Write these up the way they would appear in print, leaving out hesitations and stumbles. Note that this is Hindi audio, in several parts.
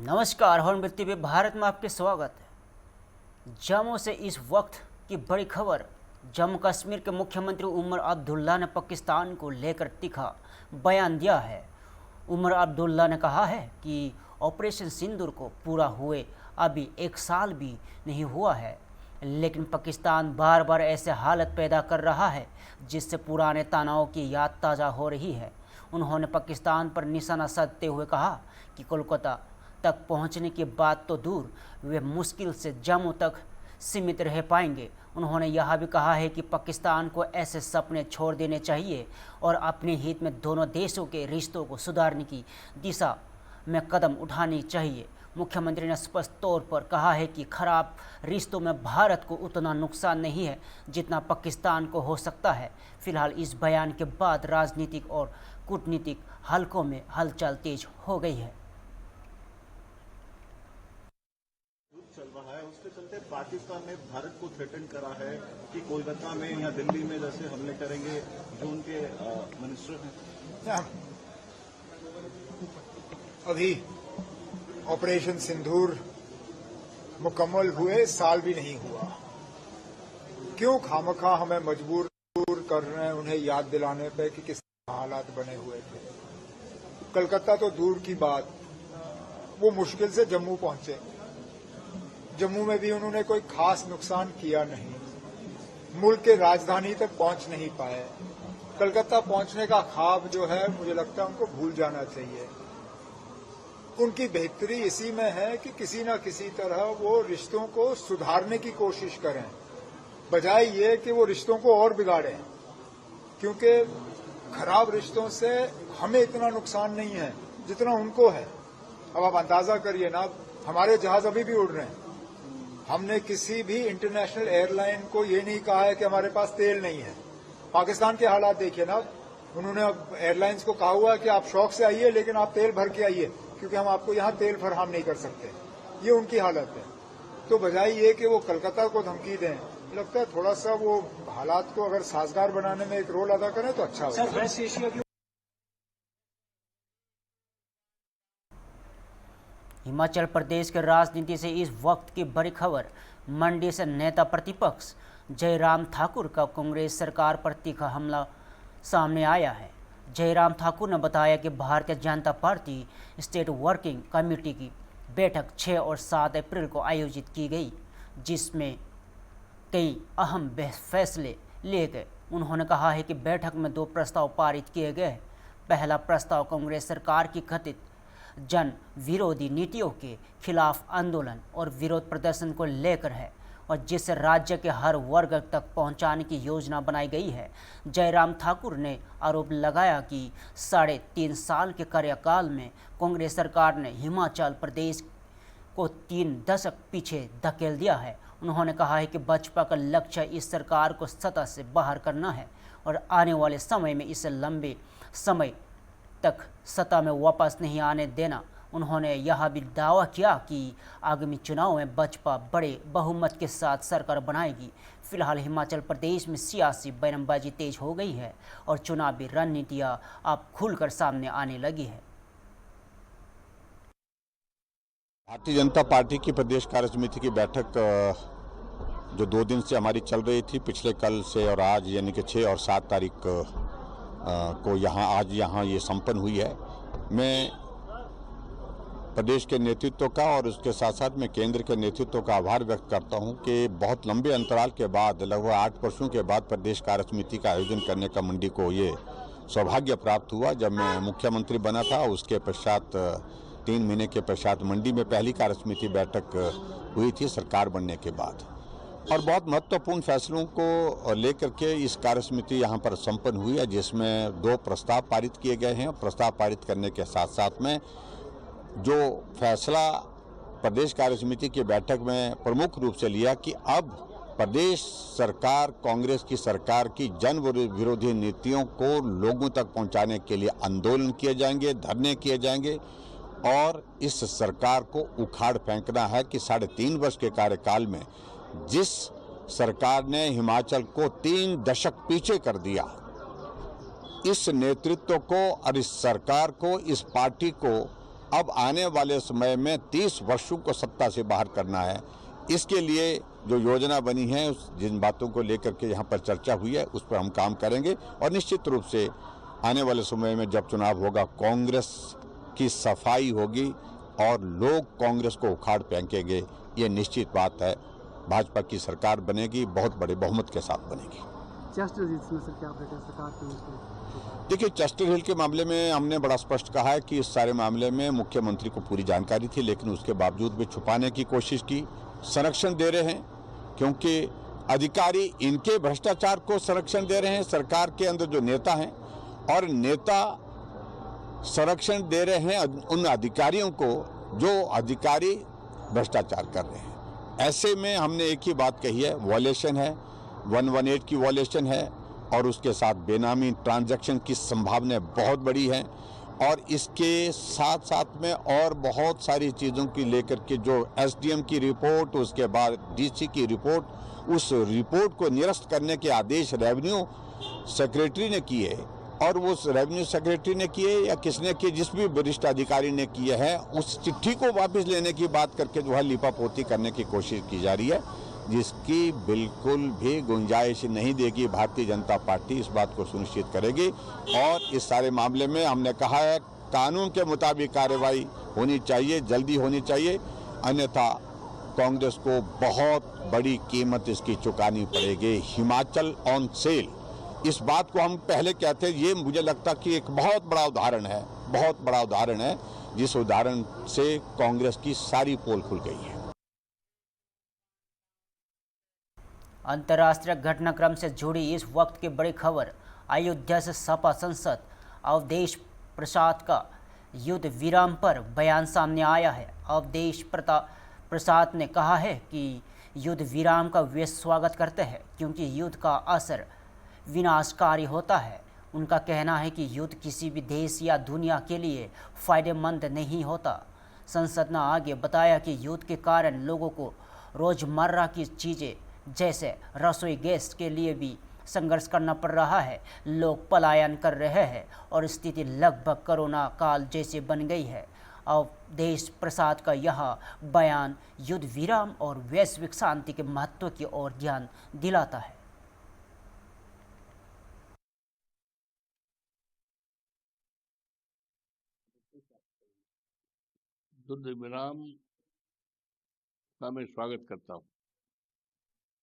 नमस्कार, हॉर्नबिल टीवी भारत में आपके स्वागत है। जम्मू से इस वक्त की बड़ी खबर। जम्मू कश्मीर के मुख्यमंत्री उमर अब्दुल्ला ने पाकिस्तान को लेकर तीखा बयान दिया है। उमर अब्दुल्ला ने कहा है कि ऑपरेशन सिंदूर को पूरा हुए अभी 1 साल भी नहीं हुआ है, लेकिन पाकिस्तान बार बार ऐसे हालत पैदा कर रहा है जिससे पुराने तनाव की याद ताज़ा हो रही है। उन्होंने पाकिस्तान पर निशाना साधते हुए कहा कि कोलकाता तक पहुंचने की बात तो दूर, वे मुश्किल से जम्मू तक सीमित रह पाएंगे। उन्होंने यह भी कहा है कि पाकिस्तान को ऐसे सपने छोड़ देने चाहिए और अपने हित में दोनों देशों के रिश्तों को सुधारने की दिशा में कदम उठाने चाहिए। मुख्यमंत्री ने स्पष्ट तौर पर कहा है कि खराब रिश्तों में भारत को उतना नुकसान नहीं है जितना पाकिस्तान को हो सकता है। फिलहाल इस बयान के बाद राजनीतिक और कूटनीतिक हलकों में हलचल तेज हो गई है। चल रहा है, उसके चलते पाकिस्तान ने भारत को थ्रेटन करा है कि कोलकाता में या दिल्ली में जैसे हमले करेंगे। जो उनके मिनिस्टर हैं, अभी ऑपरेशन सिंदूर मुकम्मल हुए साल भी नहीं हुआ। क्यों खामखा हमें मजबूर कर रहे हैं उन्हें याद दिलाने पे कि किस हालात बने हुए थे। कलकत्ता तो दूर की बात, वो मुश्किल से जम्मू पहुंचे। जम्मू में भी उन्होंने कोई खास नुकसान किया नहीं, मुल्क के राजधानी तक पहुंच नहीं पाए। कलकत्ता पहुंचने का ख्वाब जो है मुझे लगता है उनको भूल जाना चाहिए। उनकी बेहतरी इसी में है कि किसी न किसी तरह वो रिश्तों को सुधारने की कोशिश करें, बजाय ये कि वो रिश्तों को और बिगाड़ें। क्योंकि खराब रिश्तों से हमें इतना नुकसान नहीं है जितना उनको है। अब आप अंदाजा करिए ना, हमारे जहाज अभी भी उड़ रहे हैं। हमने किसी भी इंटरनेशनल एयरलाइन को ये नहीं कहा है कि हमारे पास तेल नहीं है। पाकिस्तान के हालात देखिए ना, उन्होंने अब एयरलाइंस को कहा हुआ है कि आप शौक से आइए लेकिन आप तेल भर के आइए, क्योंकि हम आपको यहां तेल फराहम नहीं कर सकते। ये उनकी हालत है। तो बजाय ये कि वो कलकत्ता को धमकी दें, लगता है थोड़ा सा वो हालात को अगर साजगार बनाने में एक रोल अदा करें तो अच्छा होगा। हिमाचल प्रदेश के राजनीति से इस वक्त की बड़ी खबर। मंडी से नेता प्रतिपक्ष जयराम ठाकुर का कांग्रेस सरकार पर तीखा हमला सामने आया है। जयराम ठाकुर ने बताया कि Bharatiya Janata party state working committee की बैठक 6 और 7 अप्रैल को आयोजित की गई, जिसमें कई अहम फैसले लिए गए। उन्होंने कहा है कि बैठक में 2 प्रस्ताव पारित किए गए। पहला प्रस्ताव कांग्रेस सरकार की कथित जन विरोधी नीतियों के खिलाफ आंदोलन और विरोध प्रदर्शन को लेकर है और जिसे राज्य के हर वर्ग तक पहुंचाने की योजना बनाई गई है। जयराम ठाकुर ने आरोप लगाया कि 3.5 साल के कार्यकाल में कांग्रेस सरकार ने हिमाचल प्रदेश को 3 दशक पीछे धकेल दिया है। उन्होंने कहा है कि भाजपा का लक्ष्य इस सरकार को सत्ता से बाहर करना है और आने वाले समय में इसे लंबे समय तक सत्ता में वापस नहीं आने देना। उन्होंने यह भी दावा किया कि आगामी चुनाव में भाजपा बड़े बहुमत के साथ सरकार बनाएगी। फिलहाल हिमाचल प्रदेश में सियासी बयानबाजी तेज हो गई है और चुनावी रणनीतियां अब खुलकर सामने आने लगी है। भारतीय जनता पार्टी की प्रदेश कार्य समिति की बैठक जो 2 दिन से हमारी चल रही थी, पिछले कल से और आज, यानी कि 6 और 7 तारीख को आज यहाँ ये संपन्न हुई है। मैं प्रदेश के नेतृत्व का और उसके साथ साथ मैं केंद्र के नेतृत्व का आभार व्यक्त करता हूँ कि बहुत लंबे अंतराल के बाद, लगभग 8 वर्षों के बाद प्रदेश कार्य समिति का आयोजन करने का मंडी को ये सौभाग्य प्राप्त हुआ। जब मैं मुख्यमंत्री बना था उसके पश्चात 3 महीने के पश्चात मंडी में पहली कार्य समिति बैठक हुई थी सरकार बनने के बाद, और बहुत महत्वपूर्ण फैसलों को लेकर के इस कार्य समिति यहाँ पर संपन्न हुई है, जिसमें 2 प्रस्ताव पारित किए गए हैं। प्रस्ताव पारित करने के साथ साथ में जो फैसला प्रदेश कार्य समिति की बैठक में प्रमुख रूप से लिया कि अब प्रदेश सरकार, कांग्रेस की सरकार की जन विरोधी नीतियों को लोगों तक पहुँचाने के लिए आंदोलन किए जाएंगे, धरने किए जाएंगे और इस सरकार को उखाड़ फेंकना है कि 3.5 वर्ष के कार्यकाल में जिस सरकार ने हिमाचल को 3 दशक पीछे कर दिया, इस नेतृत्व को और इस सरकार को, इस पार्टी को अब आने वाले समय में 30 वर्षों को सत्ता से बाहर करना है। इसके लिए जो योजना बनी है, जिन बातों को लेकर के यहाँ पर चर्चा हुई है, उस पर हम काम करेंगे और निश्चित रूप से आने वाले समय में जब चुनाव होगा, कांग्रेस की सफाई होगी और लोग कांग्रेस को उखाड़ फेंकेंगे। ये निश्चित बात है। भाजपा की सरकार बनेगी, बहुत बड़े बहुमत के साथ बनेगी। चेस्टर हिल में सर क्या अपडेट है सरकार की? देखिए, चेस्टर हिल के मामले में हमने बड़ा स्पष्ट कहा है कि इस सारे मामले में मुख्यमंत्री को पूरी जानकारी थी, लेकिन उसके बावजूद भी छुपाने की कोशिश की। संरक्षण दे रहे हैं क्योंकि अधिकारी इनके भ्रष्टाचार को संरक्षण दे रहे हैं। सरकार के अंदर जो नेता हैं और नेता संरक्षण दे रहे हैं उन अधिकारियों को जो अधिकारी भ्रष्टाचार कर रहे हैं। ऐसे में हमने एक ही बात कही है, वॉयलेशन है, 118 की वॉयलेशन है और उसके साथ बेनामी ट्रांजैक्शन की संभावना बहुत बड़ी है। और इसके साथ साथ में और बहुत सारी चीज़ों की लेकर के जो एसडीएम की रिपोर्ट, उसके बाद डीसी की रिपोर्ट, उस रिपोर्ट को निरस्त करने के आदेश रेवेन्यू सेक्रेटरी ने किए और वो रेवेन्यू सेक्रेटरी ने किए या किसने किए, जिस भी वरिष्ठ अधिकारी ने किए हैं, उस चिट्ठी को वापस लेने की बात करके जो है लिपापोती करने की कोशिश की जा रही है, जिसकी बिल्कुल भी गुंजाइश नहीं देगी भारतीय जनता पार्टी। इस बात को सुनिश्चित करेगी और इस सारे मामले में हमने कहा है कानून के मुताबिक कार्रवाई होनी चाहिए, जल्दी होनी चाहिए, अन्यथा कांग्रेस को बहुत बड़ी कीमत इसकी चुकानी पड़ेगी। हिमाचल ऑन सेल, इस बात को हम पहले कहते हैं, ये मुझे लगता कि एक बहुत बड़ा उदाहरण है, बहुत बड़ा उदाहरण है, जिस उदाहरण से कांग्रेस की सारी पोल खुल गई है। अंतर्राष्ट्रीय घटनाक्रम से जुड़ी इस वक्त की बड़ी खबर, अयोध्या से सपा सांसद अवधेश प्रसाद का युद्ध विराम पर बयान सामने आया है। अवधेश प्रसाद ने कहा है कि युद्ध विराम का वे स्वागत करते हैं क्योंकि युद्ध का असर विनाशकारी होता है। उनका कहना है कि युद्ध किसी भी देश या दुनिया के लिए फायदेमंद नहीं होता। संसद ने आगे बताया कि युद्ध के कारण लोगों को रोजमर्रा की चीज़ें जैसे रसोई गैस के लिए भी संघर्ष करना पड़ रहा है। लोग पलायन कर रहे हैं और स्थिति लगभग कोरोना काल जैसे बन गई है। अवधेश प्रसाद का यह बयान युद्ध विराम और वैश्विक शांति के महत्व की ओर ध्यान दिलाता है। युद्ध विराम का मैं स्वागत करता हूँ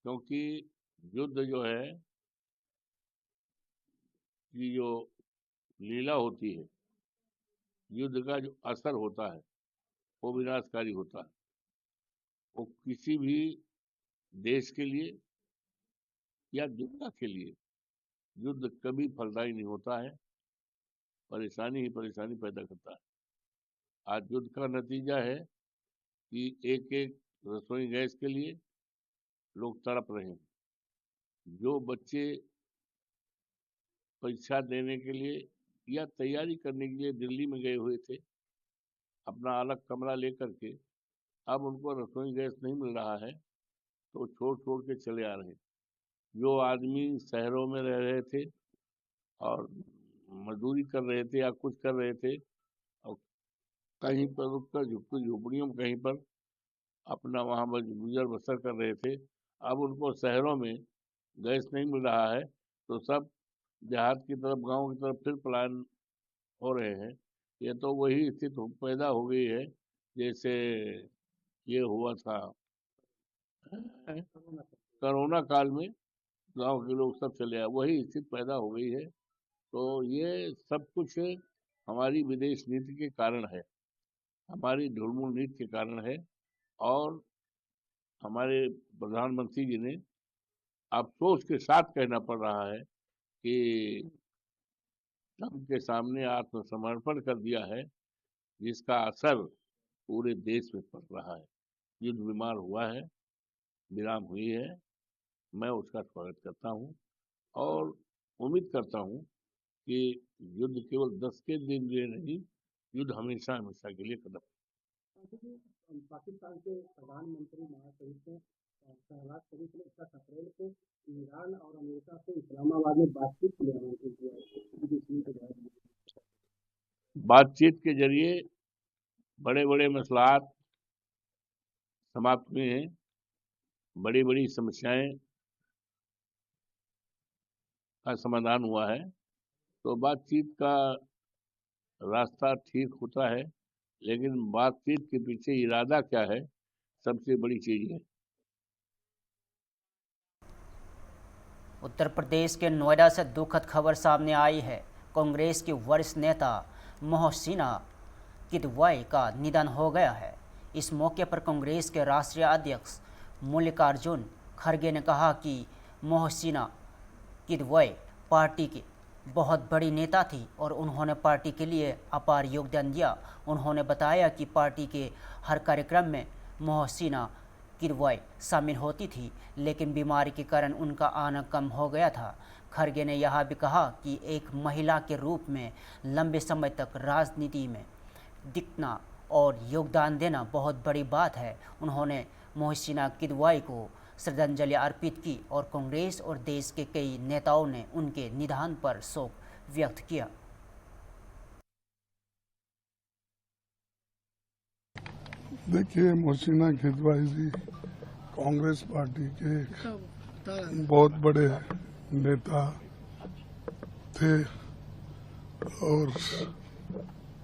क्योंकि युद्ध जो है कि जो लीला होती है, युद्ध का जो असर होता है वो विनाशकारी होता है। वो किसी भी देश के लिए या दुनिया के लिए युद्ध कभी फलदायी नहीं होता है, परेशानी ही परेशानी पैदा करता है। आज युद्ध का नतीजा है कि एक एक रसोई गैस के लिए लोग तड़प रहे हैं। जो बच्चे परीक्षा देने के लिए या तैयारी करने के लिए दिल्ली में गए हुए थे अपना अलग कमरा लेकर के, अब उनको रसोई गैस नहीं मिल रहा है तो छोड़ के चले आ रहे हैं। जो आदमी शहरों में रह रहे थे और मजदूरी कर रहे थे या कुछ कर रहे थे और कहीं पर रुककर झुपड़ियों में कहीं पर अपना वहाँ गुजर बसर कर रहे थे, अब उनको शहरों में गैस नहीं मिल रहा है तो सब देहात की तरफ, गांव की तरफ फिर पलायन हो रहे हैं। ये तो वही स्थिति पैदा हो गई है जैसे ये हुआ था कोरोना काल में, गांव के लोग सब चले आए, वही स्थिति पैदा हो गई है। तो ये सब कुछ हमारी विदेश नीति के कारण है, हमारी ढुलमुल नीति के कारण है। और हमारे प्रधानमंत्री जी ने अफसोस के साथ कहना पड़ रहा है कि ट्रंप के सामने आत्मसमर्पण कर दिया है, जिसका असर पूरे देश में पड़ रहा है। युद्ध बीमार हुआ है, विराम हुई है, मैं उसका स्वागत करता हूं और उम्मीद करता हूं कि युद्ध केवल 10 के दिन लिए नहीं, युद्ध हमेशा हमेशा के लिए खत्म। पाकिस्तान के प्रधानमंत्री महासचिव शहबाज शरीफ ने 10 अप्रैल को ईरान और अमेरिका से इस्लामाबाद में बातचीत के लिए आमंत्रित किया है। बातचीत के जरिए बड़े बड़े मसलात समाप्त हुए हैं, बड़ी बड़ी समस्याएं का समाधान हुआ है। तो बातचीत का रास्ता ठीक होता है, लेकिन बातचीत के पीछे इरादा क्या है, सबसे बड़ी चीज है। उत्तर प्रदेश के नोएडा से दुखद खबर सामने आई है। कांग्रेस के वरिष्ठ नेता मोहसिना किदवई का निधन हो गया है। इस मौके पर कांग्रेस के राष्ट्रीय अध्यक्ष मल्लिकार्जुन खड़गे ने कहा कि मोहसिना किदवई पार्टी की बहुत बड़ी नेता थी और उन्होंने पार्टी के लिए अपार योगदान दिया। उन्होंने बताया कि पार्टी के हर कार्यक्रम में मोहसिना किदवई शामिल होती थी, लेकिन बीमारी के कारण उनका आना कम हो गया था। खड़गे ने यह भी कहा कि एक महिला के रूप में लंबे समय तक राजनीति में दिखना और योगदान देना बहुत बड़ी बात है। उन्होंने मोहसिना किदवई को श्रद्धांजलि अर्पित की और कांग्रेस और देश के कई नेताओं ने उनके निधन पर शोक व्यक्त किया। देखिए, मोहसिना किदवई जी कांग्रेस पार्टी के बहुत बड़े नेता थे और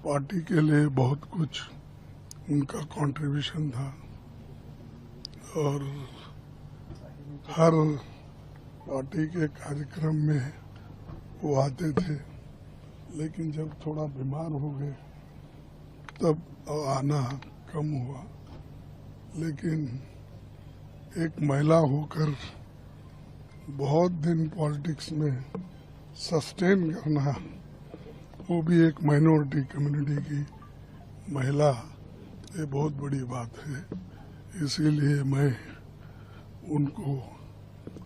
पार्टी के लिए बहुत कुछ उनका कंट्रीब्यूशन था और हर पार्टी के कार्यक्रम में वो आते थे, लेकिन जब थोड़ा बीमार हो गए तब आना कम हुआ। लेकिन एक महिला होकर बहुत दिन पॉलिटिक्स में सस्टेन करना, वो भी एक माइनॉरिटी कम्युनिटी की महिला, ये बहुत बड़ी बात है। इसीलिए मैं उनको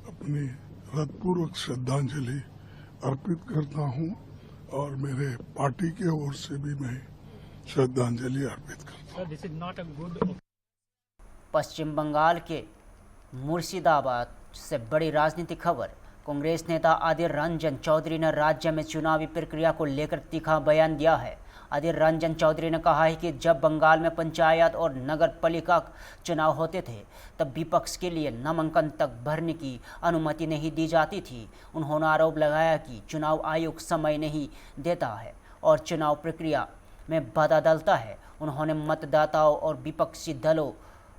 अपनी हृदयपूर्वक श्रद्धांजलि अर्पित करता हूं और मेरे पार्टी के ओर से भी मैं श्रद्धांजलि अर्पित करता हूं। पश्चिम बंगाल के मुर्शिदाबाद से बड़ी राजनीतिक खबर। कांग्रेस नेता अधीर रंजन चौधरी ने राज्य में चुनावी प्रक्रिया को लेकर तीखा बयान दिया है। अधीर रंजन चौधरी ने कहा है कि जब बंगाल में पंचायत और नगर पालिका चुनाव होते थे तब विपक्ष के लिए नामांकन तक भरने की अनुमति नहीं दी जाती थी। उन्होंने आरोप लगाया कि चुनाव आयोग समय नहीं देता है और चुनाव प्रक्रिया में बाधा डालता है। उन्होंने मतदाताओं और विपक्षी दलों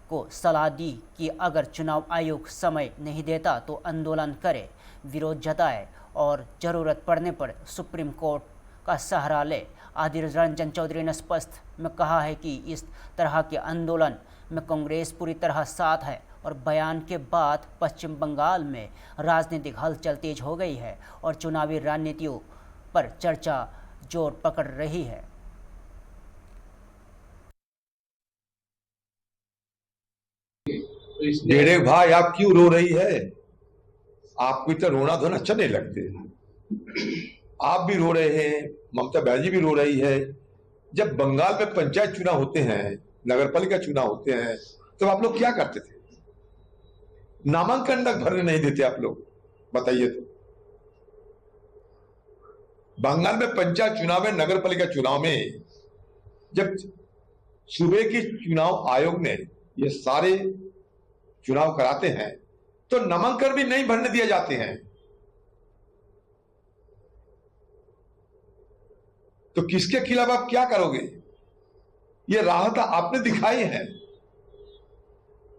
को सलाह दी कि अगर चुनाव आयोग समय नहीं देता तो आंदोलन करे, विरोध जताए और जरूरत पड़ने पर सुप्रीम कोर्ट का सहारा ले। अधीर रंजन चौधरी ने स्पष्ट में कहा है कि इस तरह के आंदोलन में कांग्रेस पूरी तरह साथ है और बयान के बाद पश्चिम बंगाल में राजनीतिक हलचल तेज हो गई है और चुनावी रणनीतियों पर चर्चा जोर पकड़ रही है। डेढ़े भाई आप क्यों रो रही है? आपको इतना रोना धोना अच्छा नहीं लगते। आप भी रो रहे हैं, ममता बनर्जी भी रो रही है। जब बंगाल में पंचायत चुनाव होते हैं, नगर पालिका चुनाव होते हैं, तो आप लोग क्या करते थे? नामांकन तक भरने नहीं देते आप लोग, बताइए तो। बंगाल में पंचायत चुनाव में, नगर पालिका चुनाव में जब सूबे की चुनाव आयोग ने ये सारे चुनाव कराते हैं तो नामांकन भी नहीं भरने दिए जाते हैं। तो किसके खिलाफ आप क्या करोगे? ये राहत आपने दिखाई है।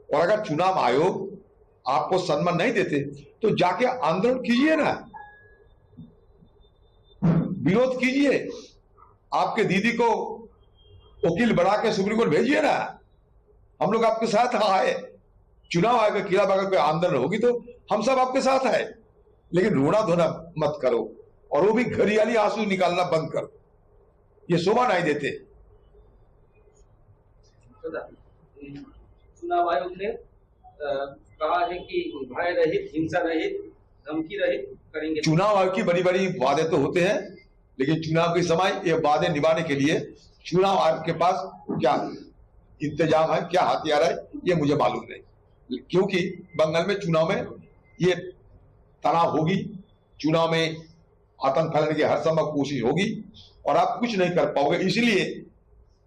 और अगर चुनाव आयोग आपको सम्मान नहीं देते तो जाके आंदोलन कीजिए ना, विरोध कीजिए। आपके दीदी को वकील बना के सुप्रीम कोर्ट भेजिए ना, हम लोग आपके साथ है। चुनाव आयोग के खिलाफ अगर कोई आंदोलन होगी तो हम सब आपके साथ है, लेकिन रोना धोना मत करो और वो भी घड़ियाली आंसू निकालना बंद करो, ये शोभा नहीं देते। चुनाव आयोग ने कहा है कि भय रहित, हिंसा रहित, धमकी रहित करेंगे। चुनाव आयोग की बड़ी बड़ी वादे तो होते हैं, लेकिन चुनाव के समय ये वादे निभाने के लिए चुनाव आयोग के पास क्या इंतजाम है, क्या हथियार है, ये मुझे मालूम नहीं। क्योंकि बंगाल में चुनाव में ये तनाव होगी, चुनाव में आतंक फैलाने की हर संभव कोशिश होगी और आप कुछ नहीं कर पाओगे। इसलिए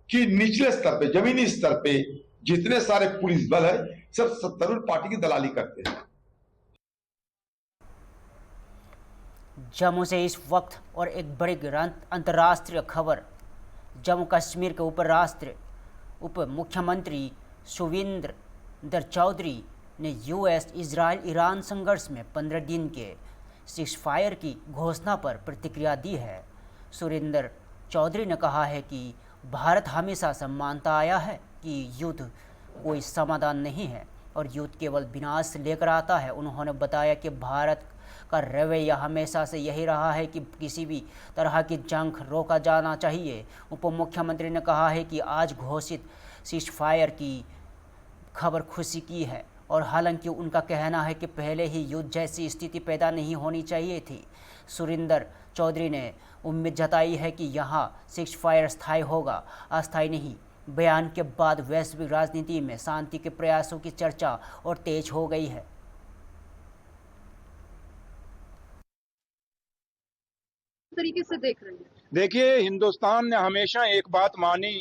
कि निचले स्तर पे, जमीनी स्तर पे जितने सारे पुलिस बल है सब सत्तारूढ़ पार्टी की दलाली करते हैं। जम्मू से इस वक्त और एक बड़ी अंतर्राष्ट्रीय खबर। जम्मू कश्मीर के उप मुख्यमंत्री सुविंदर चौधरी ने यूएस इजराइल ईरान संघर्ष में 15 दिन के सीज़फायर की घोषणा पर प्रतिक्रिया दी है। सुरिंदर चौधरी ने कहा है कि भारत हमेशा से मानता आया है कि युद्ध कोई समाधान नहीं है और युद्ध केवल विनाश लेकर आता है। उन्होंने बताया कि भारत का रवैया हमेशा से यही रहा है कि किसी भी तरह की जंग रोका जाना चाहिए। उप मुख्यमंत्री ने कहा है कि आज घोषित सीज़फायर की खबर खुशी की है और हालांकि उनका कहना है कि पहले ही युद्ध जैसी स्थिति पैदा नहीं होनी चाहिए थी। सुरिंदर चौधरी ने उम्मीद जताई है कि यहाँ सीज़फायर स्थायी होगा, अस्थायी नहीं। बयान के बाद वैश्विक राजनीति में शांति के प्रयासों की चर्चा और तेज हो गई है। तरीके से देख रहे हैं? देखिए, हिंदुस्तान ने हमेशा एक बात मानी,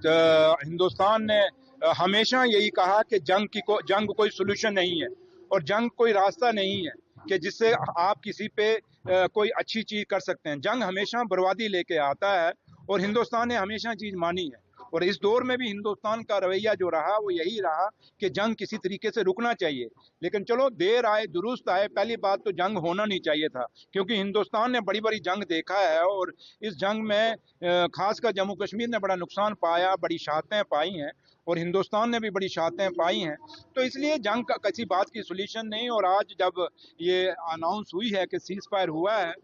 हिंदुस्तान ने हमेशा यही कहा कि जंग कोई सोल्यूशन नहीं है और जंग कोई रास्ता नहीं है कि जिससे आप किसी पे कोई अच्छी चीज कर सकते हैं। जंग हमेशा बर्बादी लेके आता है और हिंदुस्तान ने हमेशा चीज मानी है और इस दौर में भी हिंदुस्तान का रवैया जो रहा वो यही रहा कि जंग किसी तरीके से रुकना चाहिए। लेकिन चलो, देर आए दुरुस्त आए। पहली बात तो जंग होना नहीं चाहिए था, क्योंकि हिंदुस्तान ने बड़ी बड़ी जंग देखा है और इस जंग में खासकर जम्मू कश्मीर ने बड़ा नुकसान पाया, बड़ी शहादतें पाई हैं और हिंदुस्तान ने भी बड़ी शहादतें पाई हैं। तो इसलिए जंग का किसी बात की सोल्यूशन नहीं। और आज जब ये अनाउंस हुई है कि सीज फायर हुआ है,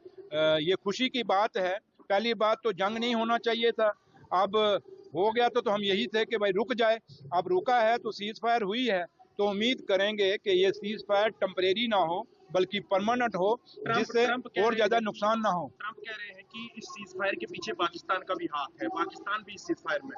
ये खुशी की बात है। पहली बात तो जंग नहीं होना चाहिए था, अब हो गया तो हम यही थे कि भाई रुक जाए। अब रुका है तो सीज फायर हुई है, तो उम्मीद करेंगे कि ये सीज फायर टेम्परेरी ना हो बल्कि परमानेंट हो, जिससे और ज्यादा नुकसान ना हो। ट्रंप कह रहे हैं कि इस सीज फायर के पीछे पाकिस्तान का भी हाथ है, पाकिस्तान भी इस सीज फायर में।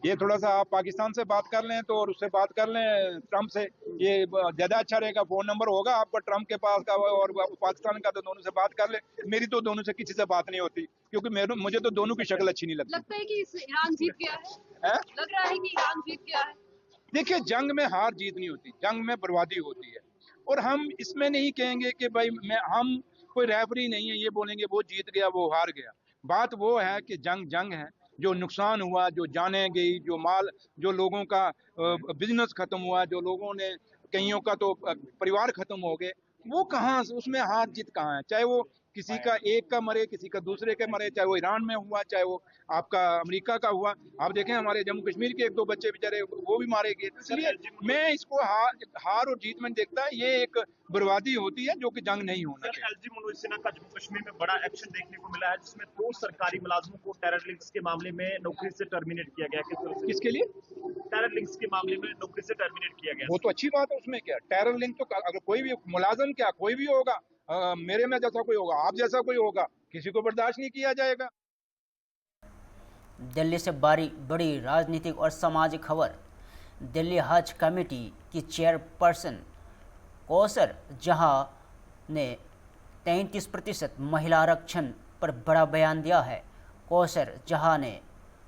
ये थोड़ा सा आप पाकिस्तान से बात कर लें तो और उससे बात कर लें ट्रंप से, ये ज्यादा अच्छा रहेगा। फोन नंबर होगा आपका ट्रंप के पास का और पाकिस्तान का, तो दोनों से बात कर ले। मेरी तो दोनों से किसी से बात नहीं होती, क्योंकि मुझे तो दोनों की शक्ल अच्छी नहीं लगती। लगता है कि ईरान जीत गया है? लग रहा है कि ईरान जीत गया है? देखिए, जंग में हार जीत नहीं होती, जंग में बर्बादी होती है। और हम इसमें नहीं कहेंगे कि भाई हम कोई रेफरी नहीं है, ये बोलेंगे वो जीत गया वो हार गया। बात वो है कि जंग है, जो नुकसान हुआ, जो जाने गई, जो माल, जो लोगों का बिजनेस खत्म हुआ, जो लोगों ने, कईयों का तो परिवार खत्म हो गए, वो कहाँ, उसमें हार जीत कहाँ है? चाहे वो किसी का एक का मरे, किसी का दूसरे के मरे, चाहे वो ईरान में हुआ, चाहे वो आपका अमेरिका का हुआ। आप देखें हमारे जम्मू कश्मीर के 1-2 बच्चे बेचारे वो भी मारे गए। इसलिए मैं इसको हार और जीत में देखता है, ये एक बर्बादी होती है जो कि जंग नहीं होना चाहिए। एलजी मनोज सिन्हा का जम्मू कश्मीर में बड़ा एक्शन देखने को मिला है, जिसमें 2 सरकारी मुलाजमों को टेरर लिंक्स के मामले में नौकरी से टर्मिनेट किया गया। किसके लिए? टेरर लिंक्स के मामले में नौकरी से टर्मिनेट किया गया। वो तो अच्छी बात है, उसमें क्या टेरर लिंक? तो अगर कोई भी मुलाजम, क्या कोई भी होगा, मेरे में जैसा कोई होगा, आप जैसा कोई होगा, किसी को बर्दाश्त नहीं किया जाएगा। दिल्ली से बड़ी राजनीतिक और सामाजिक खबर। दिल्ली हज कमेटी की चेयरपर्सन कौसर जहां ने 33% महिला आरक्षण पर बड़ा बयान दिया है। कौसर जहां ने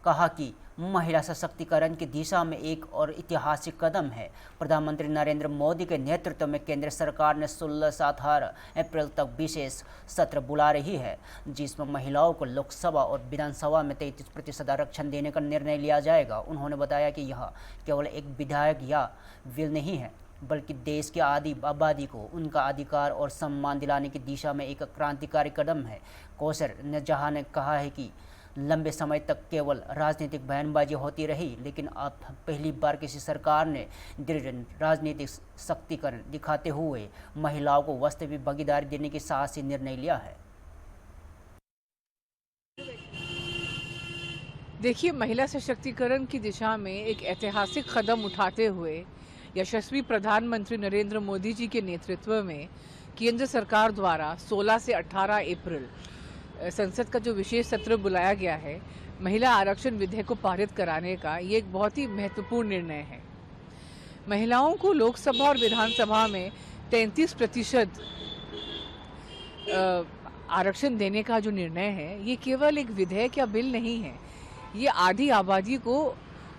कहा कि महिला सशक्तिकरण की दिशा में एक और ऐतिहासिक कदम है। प्रधानमंत्री नरेंद्र मोदी के नेतृत्व में केंद्र सरकार ने 16 से 18 अप्रैल तक विशेष सत्र बुला रही है, जिसमें महिलाओं को लोकसभा और विधानसभा में 33% आरक्षण देने का निर्णय लिया जाएगा। उन्होंने बताया कि यह केवल एक विधायक या बिल नहीं है, बल्कि देश की आधी आबादी को उनका अधिकार और सम्मान दिलाने की दिशा में एक क्रांतिकारी कदम है। कौसर ने जहां ने कहा है कि लंबे समय तक केवल राजनीतिक बयानबाजी होती रही, लेकिन अब पहली बार किसी सरकार ने दृढ़ राजनीतिक शक्तिकरण दिखाते हुए महिलाओं को वास्तविक भागीदारी देने की साहसी निर्णय लिया है। देखिए, महिला सशक्तिकरण की दिशा में एक ऐतिहासिक कदम उठाते हुए यशस्वी प्रधानमंत्री नरेंद्र मोदी जी के नेतृत्व में केंद्र सरकार द्वारा 16 से 18 अप्रैल संसद का जो विशेष सत्र बुलाया गया है महिला आरक्षण विधेयक को पारित कराने का, ये एक बहुत ही महत्वपूर्ण निर्णय है। महिलाओं को लोकसभा और विधानसभा में 33% आरक्षण देने का जो निर्णय है, ये केवल एक विधेयक या बिल नहीं है, ये आधी आबादी को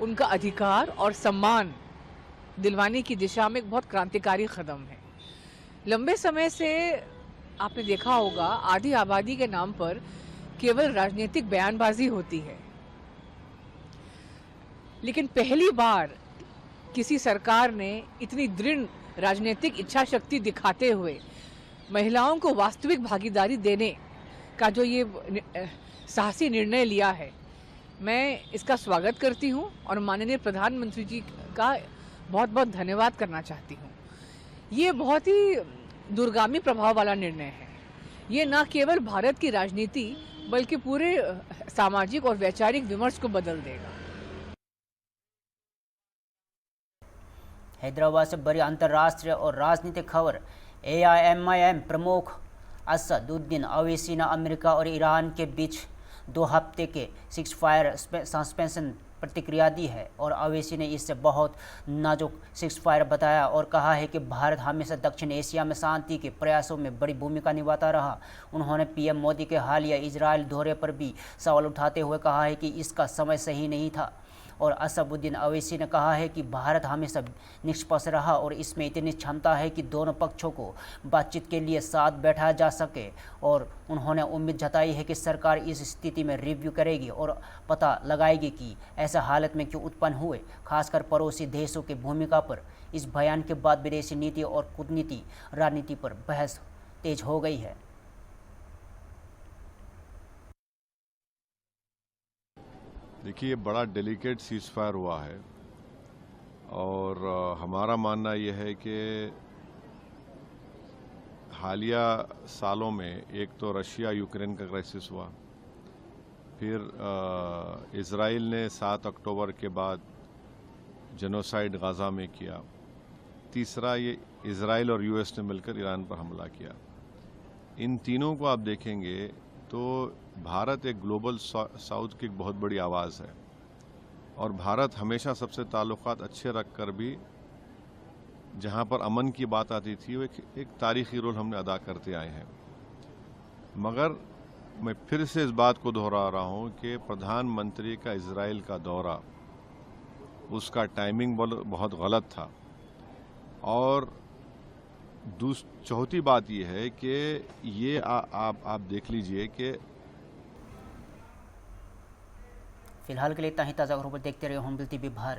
उनका अधिकार और सम्मान दिलवाने की दिशा में एक बहुत क्रांतिकारी कदम है। लंबे समय से आपने देखा होगा आधी आबादी के नाम पर केवल राजनीतिक बयानबाजी होती है, लेकिन पहली बार किसी सरकार ने इतनी दृढ़ राजनीतिक इच्छा शक्ति दिखाते हुए महिलाओं को वास्तविक भागीदारी देने का जो ये साहसी निर्णय लिया है, मैं इसका स्वागत करती हूं और माननीय प्रधानमंत्री जी का बहुत बहुत धन्यवाद करना चाहती हूं। ये बहुत ही दूरगामी प्रभाव वाला निर्णय है। ये न केवल भारत की राजनीति बल्कि पूरे सामाजिक और वैचारिक विमर्श को बदल देगा। हैदराबाद से बड़ी अंतर्राष्ट्रीय और राजनीतिक खबर। AIMIM प्रमुख असदुद्दीन अवैसी ने अमेरिका और ईरान के बीच 2 हफ्ते के सीज़फायर सस्पेंशन प्रतिक्रिया दी है और अवैसी ने इसे बहुत नाजुक सीज़फायर बताया और कहा है कि भारत हमेशा दक्षिण एशिया में शांति के प्रयासों में बड़ी भूमिका निभाता रहा। उन्होंने PM मोदी के हालिया इजरायल दौरे पर भी सवाल उठाते हुए कहा है कि इसका समय सही नहीं था और असदुद्दीन अवैसी ने कहा है कि भारत हमेशा निष्पक्ष रहा और इसमें इतनी क्षमता है कि दोनों पक्षों को बातचीत के लिए साथ बैठाया जा सके और उन्होंने उम्मीद जताई है कि सरकार इस स्थिति में रिव्यू करेगी और पता लगाएगी कि ऐसा हालत में क्यों उत्पन्न हुए। खासकर पड़ोसी देशों की भूमिका पर इस बयान के बाद विदेशी नीति और कूटनीति रणनीति पर बहस तेज हो गई है। देखिए, ये बड़ा डेलिकेट सीज़फायर हुआ है और हमारा मानना यह है कि हालिया सालों में एक तो रशिया यूक्रेन का क्राइसिस हुआ, फिर इज़राइल ने 7 अक्टूबर के बाद जेनोसाइड गाज़ा में किया, तीसरा ये इज़राइल और US ने मिलकर ईरान पर हमला किया। इन तीनों को आप देखेंगे तो भारत एक ग्लोबल साउथ की एक बहुत बड़ी आवाज़ है और भारत हमेशा सबसे ताल्लुकात अच्छे रखकर भी जहाँ पर अमन की बात आती थी वो एक तारीखी रोल हमने अदा करते आए हैं। मगर मैं फिर से इस बात को दोहरा रहा हूँ कि प्रधानमंत्री का इज़राइल का दौरा, उसका टाइमिंग बहुत गलत था और चौथी बात यह है कि ये आप देख लीजिए कि फिलहाल के लिए इतना ही। ताज़ा खबरों पर देखते रहिए होमबिल TV भारत।